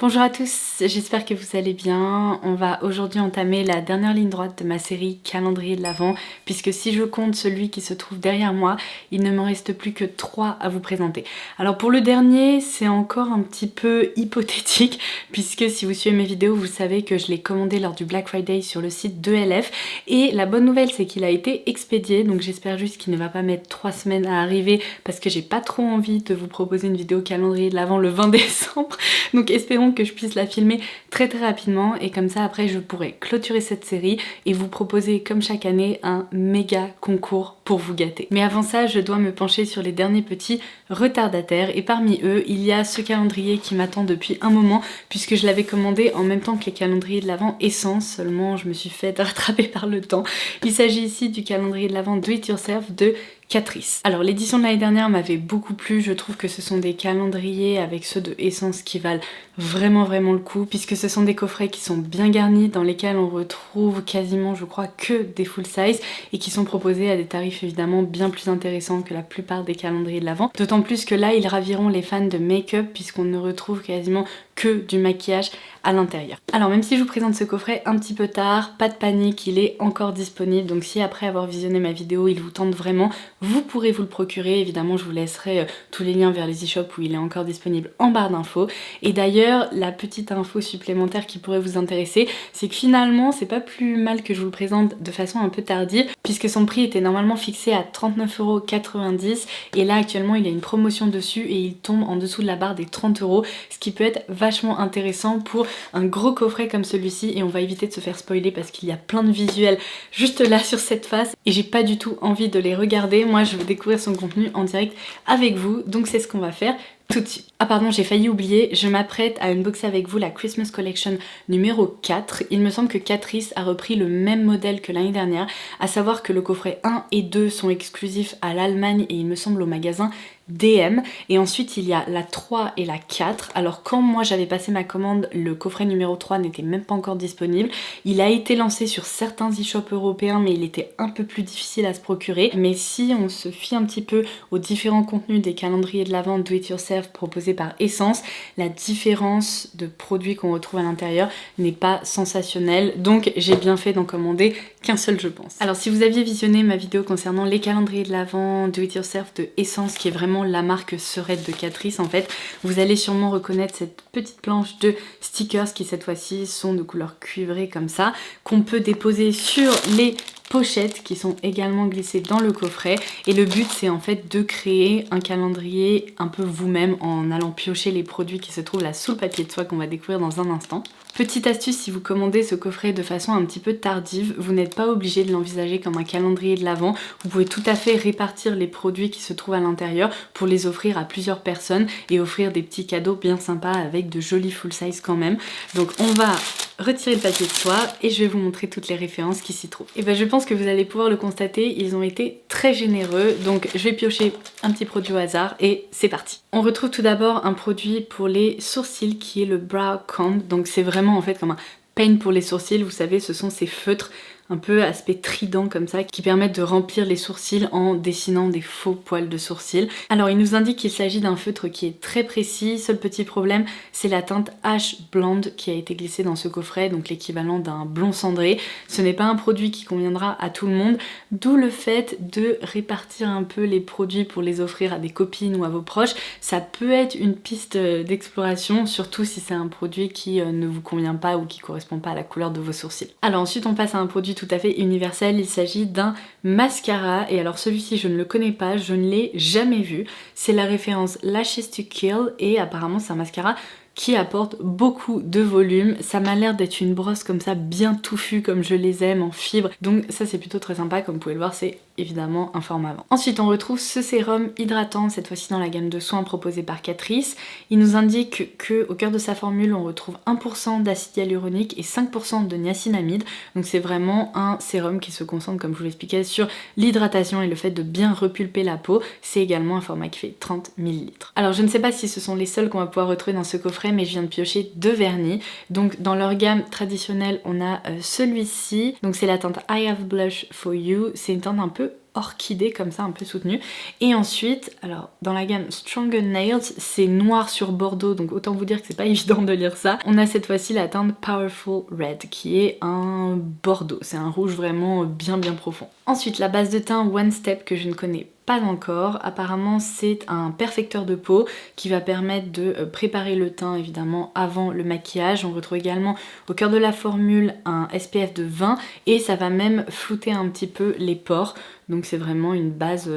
Bonjour à tous, j'espère que vous allez bien. On va aujourd'hui entamer la dernière ligne droite de ma série calendrier de l'Avent, puisque si je compte celui qui se trouve derrière moi, il ne me reste plus que 3 à vous présenter. Alors pour le dernier, c'est encore un petit peu hypothétique, puisque si vous suivez mes vidéos, vous savez que je l'ai commandé lors du Black Friday sur le site de LF, et la bonne nouvelle c'est qu'il a été expédié, donc j'espère juste qu'il ne va pas mettre 3 semaines à arriver, parce que j'ai pas trop envie de vous proposer une vidéo calendrier de l'Avent le 20 décembre, donc espérons que je puisse la filmer très rapidement et comme ça après je pourrai clôturer cette série et vous proposer comme chaque année un méga concours pour vous gâter. Mais avant ça, je dois me pencher sur les derniers petits retardataires et parmi eux, il y a ce calendrier qui m'attend depuis un moment puisque je l'avais commandé en même temps que les calendriers de l'Avent Essence, seulement je me suis fait rattraper par le temps. Il s'agit ici du calendrier de l'Avent Do It Yourself de Catrice. Alors l'édition de l'année dernière m'avait beaucoup plu, je trouve que ce sont des calendriers avec ceux de Essence qui valent vraiment le coup puisque ce sont des coffrets qui sont bien garnis dans lesquels on retrouve quasiment je crois que des full size et qui sont proposés à des tarifs évidemment bien plus intéressants que la plupart des calendriers de l'Avent. D'autant plus que là ils raviront les fans de make-up puisqu'on ne retrouve quasiment que du maquillage à l'intérieur. Alors même si je vous présente ce coffret un petit peu tard, pas de panique, il est encore disponible donc si après avoir visionné ma vidéo il vous tente vraiment, vous pourrez vous le procurer. Évidemment je vous laisserai tous les liens vers les e-shops où il est encore disponible en barre d'infos. Et d'ailleurs la petite info supplémentaire qui pourrait vous intéresser, c'est que finalement c'est pas plus mal que je vous le présente de façon un peu tardive puisque son prix était normalement fixé à 39,90 € et là actuellement il y a une promotion dessus et il tombe en dessous de la barre des 30 €, ce qui peut être vachement intéressant pour un gros coffret comme celui-ci et on va éviter de se faire spoiler parce qu'il y a plein de visuels juste là sur cette face et j'ai pas du tout envie de les regarder. Moi je veux découvrir son contenu en direct avec vous, donc c'est ce qu'on va faire tout de suite. Ah pardon, j'ai failli oublier, je m'apprête à unboxer avec vous la Christmas Collection numéro 4. Il me semble que Catrice a repris le même modèle que l'année dernière, à savoir que le coffret 1 et 2 sont exclusifs à l'Allemagne et il me semble au magasin DM, et ensuite il y a la 3 et la 4. Alors quand moi j'avais passé ma commande, le coffret numéro 3 n'était même pas encore disponible. Il a été lancé sur certains e-shops européens mais il était un peu plus difficile à se procurer. Mais si on se fie un petit peu aux différents contenus des calendriers de l'Avent Do It Yourself proposés par Essence, la différence de produits qu'on retrouve à l'intérieur n'est pas sensationnelle, donc j'ai bien fait d'en commander qu'un seul je pense. Alors si vous aviez visionné ma vidéo concernant les calendriers de l'Avent Do It Yourself de Essence, qui est vraiment la marque sœurette de Catrice en fait, vous allez sûrement reconnaître cette petite planche de stickers qui cette fois-ci sont de couleur cuivrée comme ça, qu'on peut déposer sur les pochettes qui sont également glissées dans le coffret et le but c'est en fait de créer un calendrier un peu vous-même en allant piocher les produits qui se trouvent là sous le papier de soie qu'on va découvrir dans un instant. Petite astuce, si vous commandez ce coffret de façon un petit peu tardive, vous n'êtes pas obligé de l'envisager comme un calendrier de l'Avent. Vous pouvez tout à fait répartir les produits qui se trouvent à l'intérieur pour les offrir à plusieurs personnes et offrir des petits cadeaux bien sympas avec de jolis full size quand même. Donc on va retirer le papier de soie et je vais vous montrer toutes les références qui s'y trouvent. Et ben je pense que vous allez pouvoir le constater, ils ont été très généreux, donc je vais piocher un petit produit au hasard et c'est parti. On retrouve tout d'abord un produit pour les sourcils qui est le Brow Comb, donc c'est vraiment en fait comme un paint pour les sourcils, vous savez ce sont ces feutres un peu aspect trident comme ça qui permettent de remplir les sourcils en dessinant des faux poils de sourcils. Alors il nous indique qu'il s'agit d'un feutre qui est très précis, seul petit problème c'est la teinte Ash Blonde qui a été glissée dans ce coffret, donc l'équivalent d'un blond cendré. Ce n'est pas un produit qui conviendra à tout le monde, d'où le fait de répartir un peu les produits pour les offrir à des copines ou à vos proches. Ça peut être une piste d'exploration, surtout si c'est un produit qui ne vous convient pas ou qui correspond pas à la couleur de vos sourcils. Alors ensuite on passe à un produit tout à fait universel, il s'agit d'un mascara et alors celui-ci je ne le connais pas, je ne l'ai jamais vu. C'est la référence Lashes to Kill et apparemment c'est un mascara qui apporte beaucoup de volume. Ça m'a l'air d'être une brosse comme ça bien touffue comme je les aime en fibre, donc ça c'est plutôt très sympa. Comme vous pouvez le voir c'est évidemment un format avant. Ensuite on retrouve ce sérum hydratant, cette fois-ci dans la gamme de soins proposée par Catrice. Il nous indique qu'au cœur de sa formule on retrouve 1% d'acide hyaluronique et 5% de niacinamide, donc c'est vraiment un sérum qui se concentre comme je vous l'expliquais sur l'hydratation et le fait de bien repulper la peau. C'est également un format qui fait 30 ml. Alors je ne sais pas si ce sont les seuls qu'on va pouvoir retrouver dans ce coffret, coffret mais je viens de piocher 2 vernis. Donc dans leur gamme traditionnelle on a celui-ci, donc c'est la teinte I Have Blush For You, c'est une teinte un peu orchidée comme ça, un peu soutenue. Et ensuite, alors dans la gamme Stronger Nails, c'est noir sur bordeaux, donc autant vous dire que c'est pas évident de lire ça. On a cette fois-ci la teinte Powerful Red qui est un bordeaux, c'est un rouge vraiment bien profond. Ensuite la base de teint One Step que je ne connais pas encore, apparemment c'est un perfecteur de peau qui va permettre de préparer le teint évidemment avant le maquillage. On retrouve également au cœur de la formule un SPF de 20 et ça va même flouter un petit peu les pores, donc c'est vraiment une base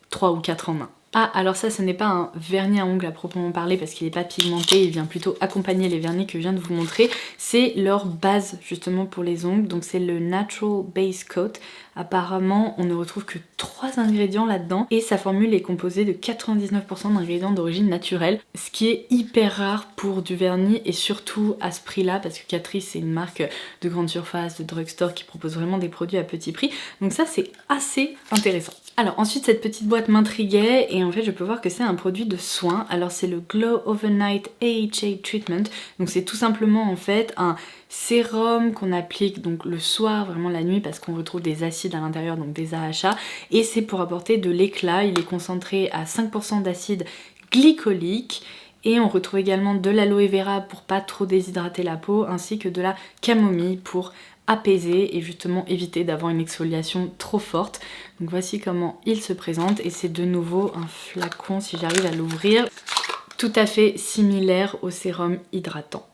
3 ou 4 en 1. Ah, alors ça, ce n'est pas un vernis à ongles à proprement parler parce qu'il n'est pas pigmenté, il vient plutôt accompagner les vernis que je viens de vous montrer. C'est leur base justement pour les ongles, donc c'est le Natural Base Coat. Apparemment, on ne retrouve que 3 ingrédients là-dedans et sa formule est composée de 99% d'ingrédients d'origine naturelle, ce qui est hyper rare pour du vernis et surtout à ce prix-là parce que Catrice c'est une marque de grande surface, de drugstore qui propose vraiment des produits à petit prix, donc ça c'est assez intéressant. Alors ensuite cette petite boîte m'intriguait et en fait je peux voir que c'est un produit de soin. Alors c'est le Glow Overnight AHA Treatment, donc c'est tout simplement en fait un sérum qu'on applique donc le soir, vraiment la nuit parce qu'on retrouve des acides à l'intérieur, donc des AHA, et c'est pour apporter de l'éclat. Il est concentré à 5% d'acide glycolique et on retrouve également de l'aloe vera pour pas trop déshydrater la peau ainsi que de la camomille pour apaiser et justement éviter d'avoir une exfoliation trop forte. Donc voici comment il se présente et c'est de nouveau un flacon, si j'arrive à l'ouvrir, tout à fait similaire au sérum hydratant.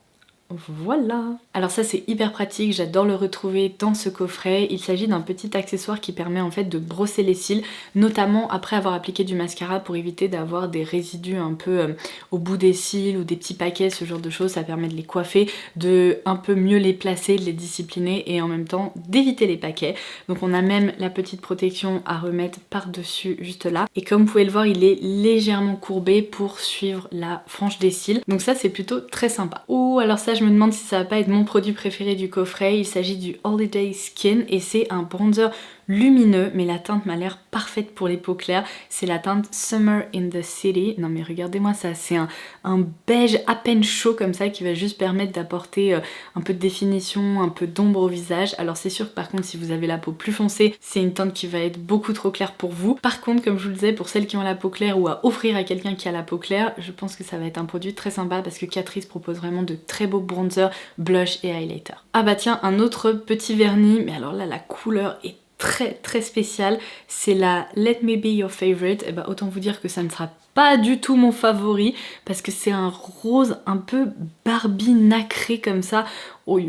Voilà. Alors ça c'est hyper pratique, j'adore le retrouver dans ce coffret. Il s'agit d'un petit accessoire qui permet en fait de brosser les cils, notamment après avoir appliqué du mascara pour éviter d'avoir des résidus un peu au bout des cils ou des petits paquets, ce genre de choses. Ça permet de les coiffer, de un peu mieux les placer, de les discipliner et en même temps d'éviter les paquets. Donc on a même la petite protection à remettre par-dessus juste là. Et comme vous pouvez le voir, il est légèrement courbé pour suivre la frange des cils. Donc ça c'est plutôt très sympa. Oh alors ça je me demande si ça va pas être mon produit préféré du coffret. Il s'agit du Holiday Skin et c'est un bronzer lumineux, mais la teinte m'a l'air parfaite pour les peaux claires. C'est la teinte Summer in the City. Non mais regardez-moi ça, c'est un beige à peine chaud comme ça qui va juste permettre d'apporter un peu de définition, un peu d'ombre au visage. Alors c'est sûr que par contre si vous avez la peau plus foncée, c'est une teinte qui va être beaucoup trop claire pour vous. Par contre comme je vous le disais, pour celles qui ont la peau claire ou à offrir à quelqu'un qui a la peau claire, je pense que ça va être un produit très sympa parce que Catrice propose vraiment de très beaux bronzers, blush et highlighter. Ah bah tiens, un autre petit vernis, mais alors là la couleur est très spécial, c'est la Let Me Be Your Favorite. Et bah autant vous dire que ça ne sera pas du tout mon favori parce que c'est un rose un peu Barbie nacré comme ça. Oi.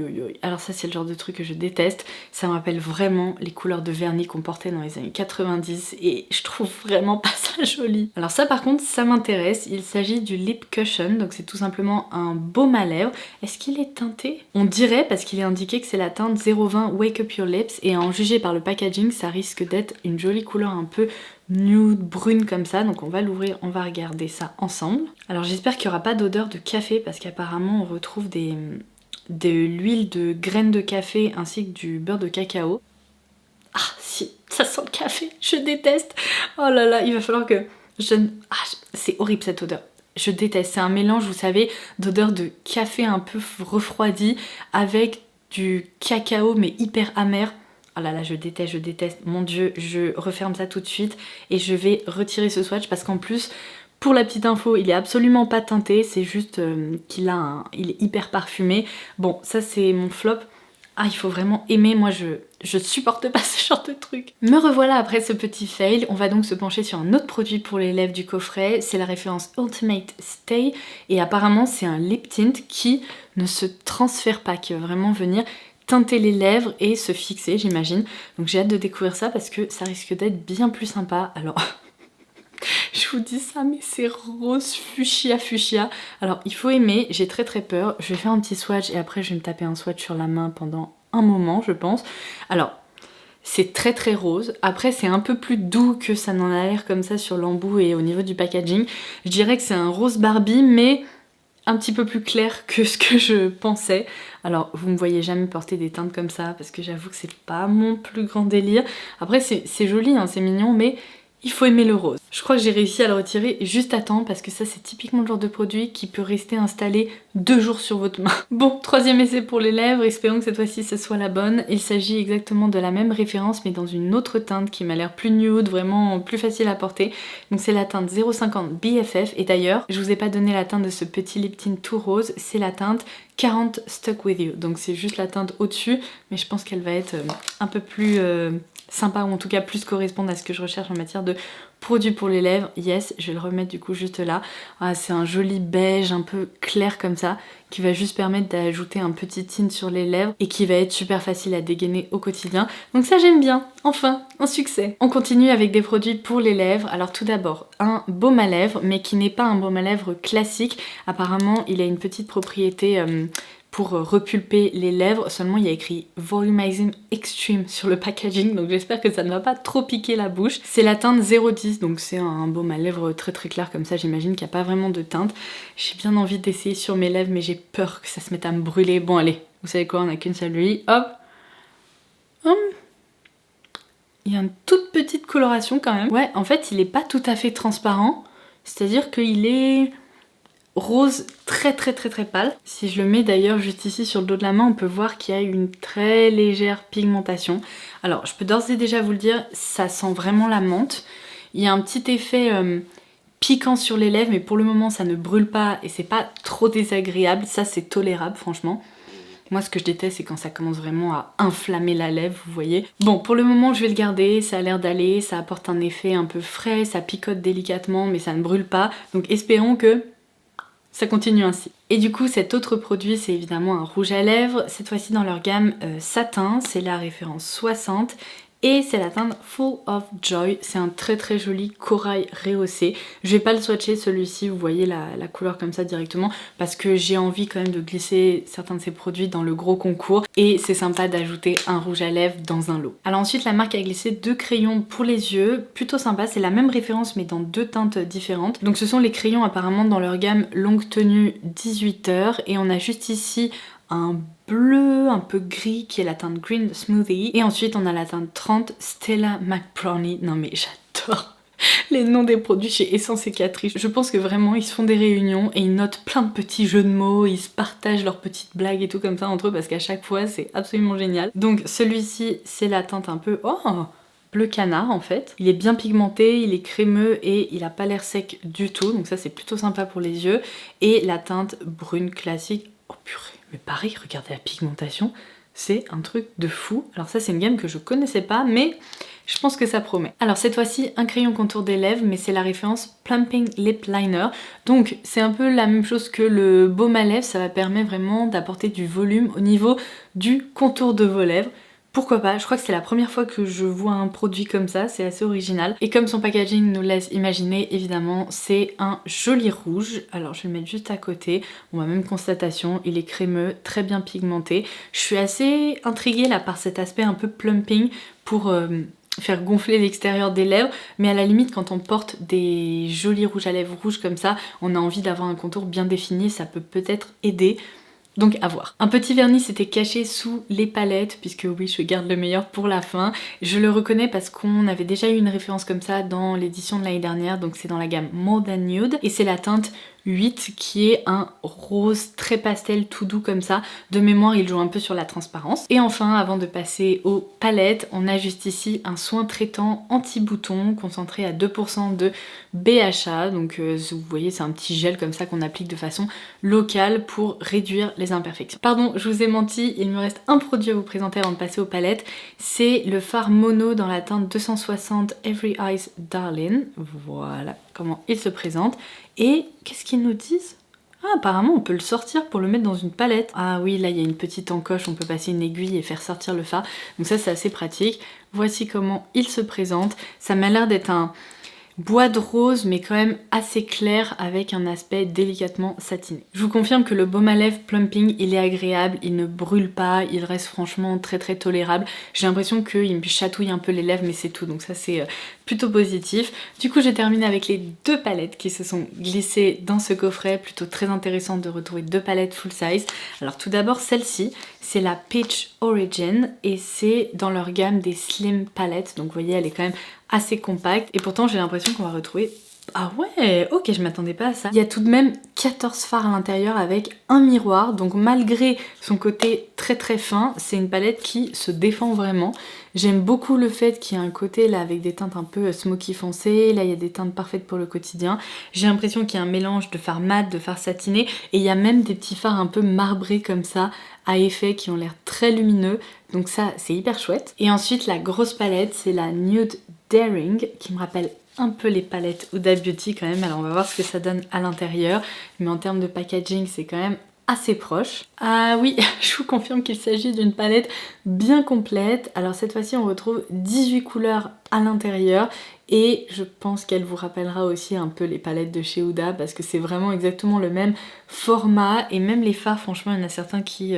Alors ça c'est le genre de truc que je déteste, ça me rappelle vraiment les couleurs de vernis qu'on portait dans les années 90 et je trouve vraiment pas ça joli. Alors ça par contre ça m'intéresse, il s'agit du Lip Cushion, donc c'est tout simplement un baume à lèvres. Est-ce qu'il est teinté? On dirait parce qu'il est indiqué que c'est la teinte 020 Wake Up Your Lips et à en juger par le packaging ça risque d'être une jolie couleur un peu nude, brune comme ça, donc on va l'ouvrir, on va regarder ça ensemble. Alors j'espère qu'il n'y aura pas d'odeur de café parce qu'apparemment on retrouve de l'huile de graines de café ainsi que du beurre de cacao. Ah si, ça sent le café, je déteste. Oh là là, il va falloir que c'est horrible cette odeur. Je déteste, c'est un mélange, vous savez, d'odeur de café un peu refroidi avec du cacao mais hyper amer. Oh là là, je déteste, mon dieu, je referme ça tout de suite et je vais retirer ce swatch parce qu'en plus, pour la petite info, il est absolument pas teinté, c'est juste qu'il est hyper parfumé. Bon, ça c'est mon flop. Ah, il faut vraiment aimer, moi je supporte pas ce genre de truc. Me revoilà après ce petit fail, on va donc se pencher sur un autre produit pour les lèvres du coffret, c'est la référence Ultimate Stay et apparemment c'est un lip tint qui ne se transfère pas, qui va vraiment venir teinter les lèvres et se fixer j'imagine. Donc j'ai hâte de découvrir ça parce que ça risque d'être bien plus sympa. Alors je vous dis ça mais c'est rose fuchsia. Alors il faut aimer, j'ai très peur. Je vais faire un petit swatch et après je vais me taper un swatch sur la main pendant un moment je pense. Alors c'est très rose, après c'est un peu plus doux que ça n'en a l'air comme ça sur l'embout et au niveau du packaging. Je dirais que c'est un rose Barbie mais un petit peu plus clair que ce que je pensais. Alors vous me voyez jamais porter des teintes comme ça parce que j'avoue que c'est pas mon plus grand délire. Après c'est joli, hein, c'est mignon, mais il faut aimer le rose. Je crois que j'ai réussi à le retirer juste à temps parce que ça c'est typiquement le genre de produit qui peut rester installé 2 jours sur votre main. Bon, troisième essai pour les lèvres, espérons que cette fois-ci ce soit la bonne. Il s'agit exactement de la même référence mais dans une autre teinte qui m'a l'air plus nude, vraiment plus facile à porter. Donc c'est la teinte 050 BFF et d'ailleurs je vous ai pas donné la teinte de ce petit lip tint tout rose, c'est la teinte 40 Stuck With You. Donc c'est juste la teinte au-dessus mais je pense qu'elle va être un peu plus sympa ou en tout cas plus correspondre à ce que je recherche en matière de produit pour les lèvres. Yes, je vais le remettre du coup juste là. Ah, c'est un joli beige un peu clair comme ça qui va juste permettre d'ajouter un petit tint sur les lèvres et qui va être super facile à dégainer au quotidien. Donc ça j'aime bien, enfin, un succès. On continue avec des produits pour les lèvres. Alors tout d'abord, un baume à lèvres mais qui n'est pas un baume à lèvres classique. Apparemment il a une petite propriété pour repulper les lèvres, seulement il y a écrit Volumizing Extreme sur le packaging, donc j'espère que ça ne va pas trop piquer la bouche. C'est la teinte 010, donc c'est un baume à lèvres très très clair comme ça, j'imagine qu'il n'y a pas vraiment de teinte. J'ai bien envie d'essayer sur mes lèvres, mais j'ai peur que ça se mette à me brûler. Bon allez, vous savez quoi, on n'a qu'une seule huile, hop. Il y a une toute petite coloration quand même. Ouais, en fait il est pas tout à fait transparent, c'est-à-dire qu'il est rose très pâle. Si je le mets d'ailleurs juste ici sur le dos de la main, on peut voir qu'il y a une très légère pigmentation. Alors je peux d'ores et déjà vous le dire, ça sent vraiment la menthe. Il y a un petit effet piquant sur les lèvres, mais pour le moment ça ne brûle pas et c'est pas trop désagréable. Ça c'est tolérable franchement. Moi ce que je déteste c'est quand ça commence vraiment à inflammer la lèvre, vous voyez. Bon, pour le moment je vais le garder, ça a l'air d'aller, ça apporte un effet un peu frais, ça picote délicatement mais ça ne brûle pas. Donc espérons que ça continue ainsi. Et du coup cet autre produit c'est évidemment un rouge à lèvres, cette fois-ci dans leur gamme satin, c'est la référence 60 et c'est la teinte Full of Joy, c'est un très joli corail rehaussé. Je vais pas le swatcher celui-ci, vous voyez la couleur comme ça directement parce que j'ai envie quand même de glisser certains de ces produits dans le gros concours et c'est sympa d'ajouter un rouge à lèvres dans un lot. Alors ensuite la marque a glissé 2 crayons pour les yeux, plutôt sympa, c'est la même référence mais dans 2 teintes différentes. Donc ce sont les crayons apparemment dans leur gamme longue tenue 18 heures et on a juste ici un bleu un peu gris qui est la teinte Green Smoothie et ensuite on a la teinte 30 Stella McBrownie. Non mais j'adore les noms des produits chez Essence et Catrice. Je pense que vraiment ils se font des réunions et ils notent plein de petits jeux de mots, ils se partagent leurs petites blagues et tout comme ça entre eux parce qu'à chaque fois c'est absolument génial. Donc celui-ci c'est la teinte un peu bleu canard en fait. Il est bien pigmenté, il est crémeux et il a pas l'air sec du tout, donc ça c'est plutôt sympa pour les yeux. Et la teinte brune classique, oh purée, mais pareil, regardez la pigmentation, c'est un truc de fou. Alors ça c'est une gamme que je connaissais pas mais je pense que ça promet. Alors cette fois-ci un crayon contour des lèvres mais c'est la référence Plumping Lip Liner. Donc c'est un peu la même chose que le baume à lèvres, ça va permettre vraiment d'apporter du volume au niveau du contour de vos lèvres. Pourquoi pas, je crois que c'est la première fois que je vois un produit comme ça, c'est assez original. Et comme son packaging nous laisse imaginer, évidemment, c'est un joli rouge. Alors je vais le mettre juste à côté. On voit même constatation, il est crémeux, très bien pigmenté. Je suis assez intriguée là par cet aspect un peu plumping pour faire gonfler l'extérieur des lèvres, mais à la limite quand on porte des jolis rouges à lèvres rouges comme ça, on a envie d'avoir un contour bien défini, ça peut peut-être aider. Donc à voir. Un petit vernis s'était caché sous les palettes, puisque oui, je garde le meilleur pour la fin. Je le reconnais parce qu'on avait déjà eu une référence comme ça dans l'édition de l'année dernière, donc c'est dans la gamme More Than Nude, et c'est la teinte 8 qui est un rose très pastel tout doux comme ça. De mémoire il joue un peu sur la transparence. Et enfin avant de passer aux palettes, on a juste ici un soin traitant anti-bouton concentré à 2% de BHA. Donc vous voyez c'est un petit gel comme ça qu'on applique de façon locale pour réduire les imperfections. Pardon je vous ai menti, il me reste un produit à vous présenter avant de passer aux palettes. C'est le fard mono dans la teinte 260 Every Eyes Darling. Voilà comment il se présente. Et qu'est-ce qu'ils nous disent? Ah apparemment on peut le sortir pour le mettre dans une palette. Ah oui là il y a une petite encoche, on peut passer une aiguille et faire sortir le fard. Donc ça c'est assez pratique. Voici comment il se présente. Ça m'a l'air d'être un bois de rose mais quand même assez clair avec un aspect délicatement satiné. Je vous confirme que le baume à lèvres Plumping il est agréable, il ne brûle pas, il reste franchement très tolérable. J'ai l'impression qu'il me chatouille un peu les lèvres mais c'est tout, donc ça c'est plutôt positif. Du coup j'ai terminé avec les 2 palettes qui se sont glissées dans ce coffret, plutôt très intéressant de retrouver 2 palettes full size. Alors tout d'abord celle-ci, c'est la Peach Origin et c'est dans leur gamme des Slim Palettes. Donc vous voyez, elle est quand même assez compacte et pourtant j'ai l'impression qu'on va retrouver... Ah ouais, ok, je m'attendais pas à ça. Il y a tout de même 14 fards à l'intérieur avec un miroir, donc malgré son côté très très fin, c'est une palette qui se défend vraiment. J'aime beaucoup le fait qu'il y ait un côté là avec des teintes un peu smoky foncé, là il y a des teintes parfaites pour le quotidien. J'ai l'impression qu'il y a un mélange de fard mat, de fard satiné, et il y a même des petits fards un peu marbrés comme ça, à effet, qui ont l'air très lumineux. Donc ça, c'est hyper chouette. Et ensuite, la grosse palette, c'est la Nude Daring, qui me rappelle un peu les palettes Huda Beauty quand même. Alors on va voir ce que ça donne à l'intérieur. Mais en termes de packaging, c'est quand même assez proche. Ah oui, je vous confirme qu'il s'agit d'une palette bien complète. Alors cette fois-ci, on retrouve 18 couleurs à l'intérieur. Et je pense qu'elle vous rappellera aussi un peu les palettes de chez Huda parce que c'est vraiment exactement le même format. Et même les fards, franchement, il y en a certains qui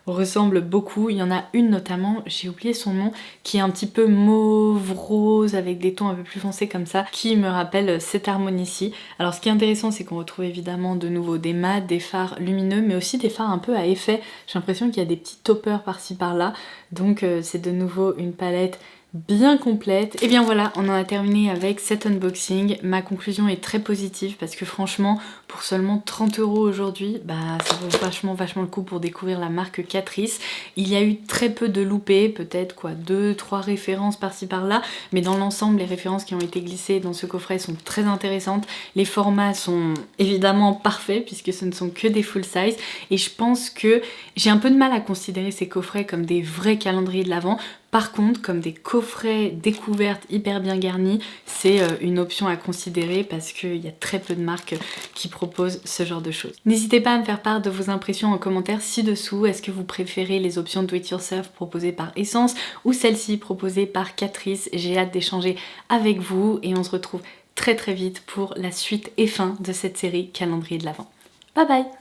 ressemblent beaucoup. Il y en a une notamment, j'ai oublié son nom, qui est un petit peu mauve rose avec des tons un peu plus foncés comme ça, qui me rappelle cette harmonie-ci. Alors ce qui est intéressant, c'est qu'on retrouve évidemment de nouveau des mats, des fards lumineux, mais aussi des fards un peu à effet. J'ai l'impression qu'il y a des petits toppers par-ci par-là. Donc c'est de nouveau une palette bien complète. Et bien voilà, on en a terminé avec cet unboxing. Ma conclusion est très positive parce que franchement, pour seulement 30 € aujourd'hui, bah ça vaut vachement le coup pour découvrir la marque Catrice. Il y a eu très peu de loupés, peut-être quoi, 2-3 références par-ci par-là, mais dans l'ensemble, les références qui ont été glissées dans ce coffret sont très intéressantes. Les formats sont évidemment parfaits puisque ce ne sont que des full size et je pense que j'ai un peu de mal à considérer ces coffrets comme des vrais calendriers de l'Avent. Par contre, comme des coffrets découvertes hyper bien garnis, c'est une option à considérer parce qu'il y a très peu de marques qui proposent ce genre de choses. N'hésitez pas à me faire part de vos impressions en commentaire ci-dessous. Est-ce que vous préférez les options do it yourself proposées par Essence ou celles-ci proposées par Catrice? J'ai hâte d'échanger avec vous et on se retrouve très vite pour la suite et fin de cette série Calendrier de l'Avent. Bye bye!